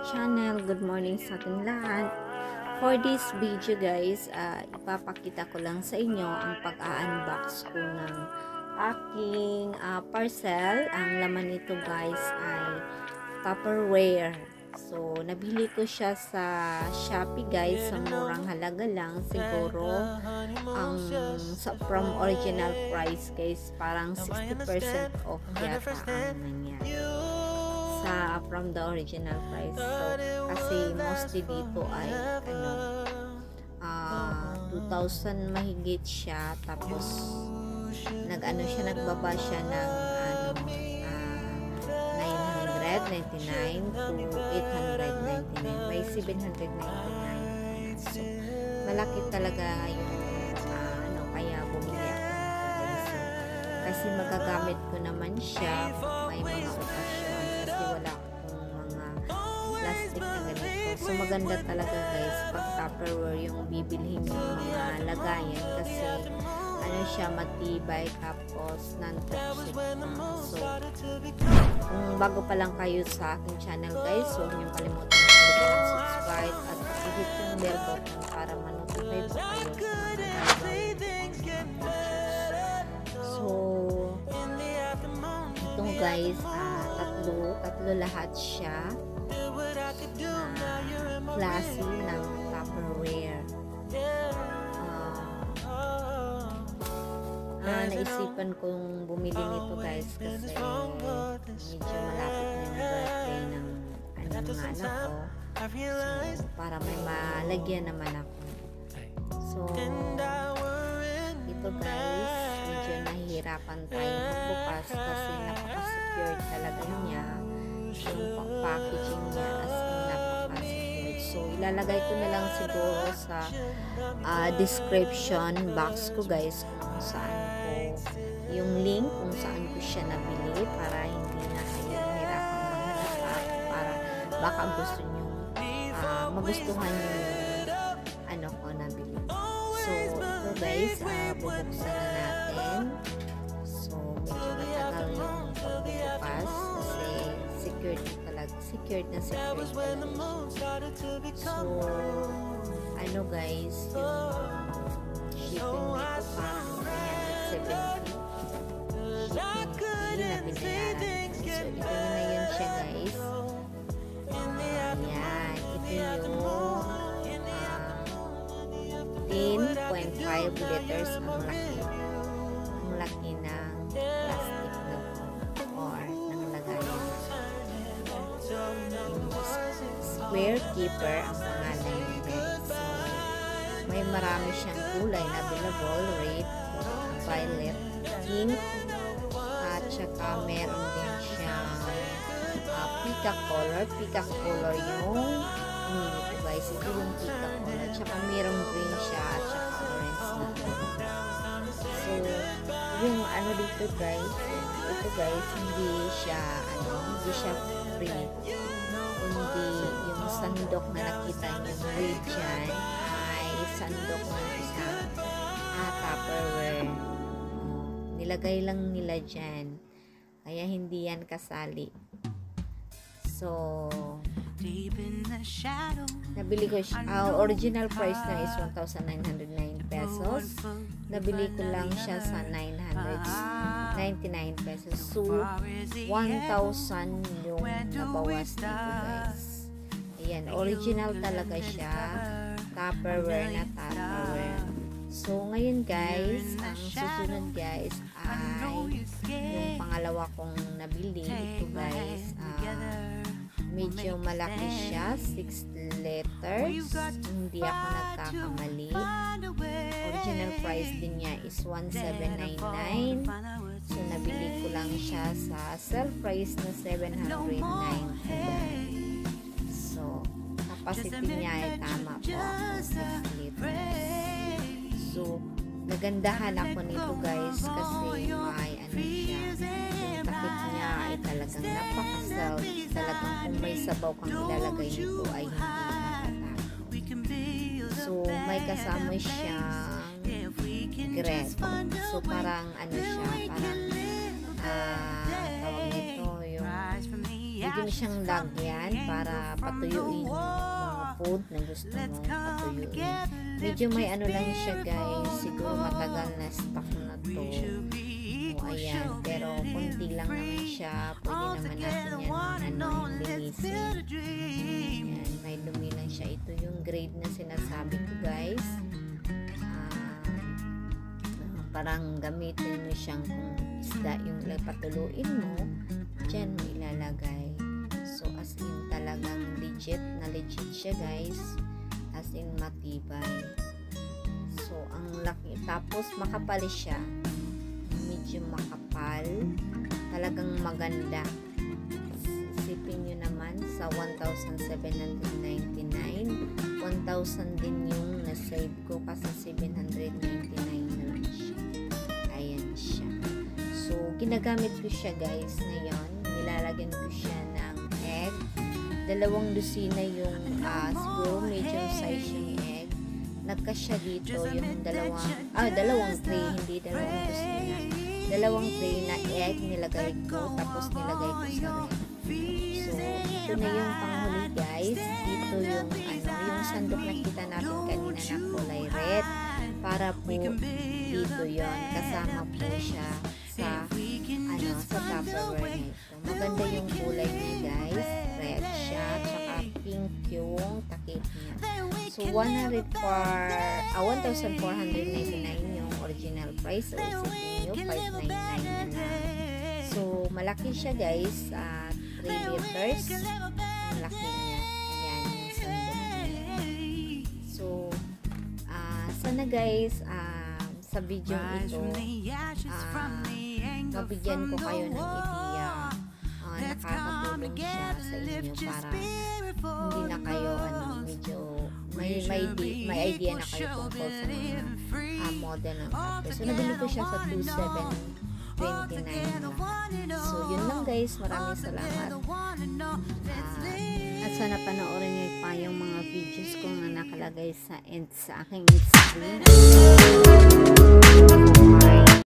channel. Good morning sa ating lahat. For this video guys, ipapakita ko lang sa inyo ang pag-unbox ko ng aking parcel. Ang laman nito guys ay Tupperware. So, nabili ko siya sa Shopee guys sa murang halaga lang. Siguro from original price guys, parang 60% off yata ang nangyari from the original price. So, kasi mostly dito ay 2,000 mahigit siya, tapos nagbaba siya ng 999 to 899, may 799. So, malaki talaga yung kaya bumili ako nito guys. So, kasi magagamit ko naman siya may mga okasyon, kasi wala akong mga plastic na ganito. So, maganda talaga guys pag Tupperware yung bibilhin yung mga lagayan, kasi siya matibay, tapos non-toxic. So, kung bago pa lang kayo sa aking channel guys, huwag niyong kalimutan subscribe at i-hit yung bell button para ma-notify po kayo sa mga So, itong guys, tatlo lahat siya klase ng Tupperware. Naisipan kong bumili nito guys kasi medyo malapit na yung birthday ng mga anak ko. So, para may malagyan naman ako. So, ito guys, medyo nahihirapan tayo magbukas kasi napaka-secure talaga niya. Yung packaging niya as in napaka-secure. So, ilalagay ko na lang siguro sa description box ko guys kung saan yung link kung saan ko siya nabili, para hindi na kayo mahirapang maghanap, para baka gusto nyo magustuhan nyo yung ko nabili. So ito guys, bubuksan na natin. So medyo matagal yung pagbubukas kasi secured na secured talaga. So guys, yung shipping nito parang 370. Hindi na binayaran. So, ito na yun siya guys. Ayan. Ito yung 10.5 liters ang laki ng plastic na or ng lagayan. Square keeper ang pangalan niya guys. So, may marami siyang kulay na available, red, violet, pink, at saka meron din siyang peacock color. Peacock color yung nito guys. Ito yung peacock color. At saka meron green siya at saka orange na. So, yung dito guys, ito guys, hindi siya free. Kundi yung sandok na nakita nyo red dyan ay sandok ng isang Tupperware. Nilagay lang nila dyan, kaya hindi yan kasali. So, nabili ko siya, original price na is 1,909 pesos. Nabili ko lang siya sa 999 pesos. So, 1,000 yung nabawas dito guys. Ayan, original talaga siya. Tupperware na Tupperware. So, ngayon guys, ang susunod guys ay yung pangalawa kong nabili. Ito guys, medyo malaki siya, 6 liters. Hindi ako nagkakamali. Original price din niya is 1,799. So, nabili ko lang siya sa sale price na 799. So, capacity niya ay tama po ako, 6 liters. So, nagandahan ako nito guys kasi may siya, yung takip niya ay talagang napakasal. Talagang kung may sabaw kang ilalagay nito ay hindi makatago. So, may kasama siyang grab. So, parang siya, parang tawag nito yung pwede mo siyang lagyan para patuyuin yung mga food na gusto mo patuyuin. Medyo may ano lang siya guys, siguro matagal na stock na to. O ayan, pero konti lang naman siya, pwede naman natin yan linisin. Ayan, may dumi lang siya. Ito yung grade na sinasabi ko guys. Parang gamitin mo siyang kung isda yung patuluin mo, dyan mo ilalagay. So as in talagang legit siya guys, as in matibay. So ang laki, tapos makapal siya, medyo makapal, talagang maganda. Isipin nyo naman sa 1,799, 1,000 din yung nasave ko kasi 799 na lang siya. Ayan siya. So ginagamit ko siya guys ngayon, nilalagyan ko siya ng egg, 2 dosina yung siguro medium size yung egg. Nagkasya dito yung dalawang tray, hindi 2 dosina, 2 tray na egg nilagay ko, tapos nilagay ko sa ref. So ito na yung panghuli guys. Dito yung yung sandok na kita natin kanina na kulay red, para po dito yon, kasama po siya sa Tupperware nito. Maganda yung kulay niya guys, red siya, tsaka pink yung takip niya. So 1,499 yung original price, so isipin nyo 599 na lang. So malaki siya guys, 3 liters, malaki niya. Ayan yung sandok niya. So sana guys sa video ito mabigyan ko kayo ng idea, nakakatulong siya sa inyo para hindi na kayo medyo may idea na kayo tungkol sa mga model ng cupware. So nabili ko siya sa 2,729 lang. So yun lang guys, maraming salamat, at sana panoorin niyo pa yung mga videos ko na nakalagay sa end sa aking screen.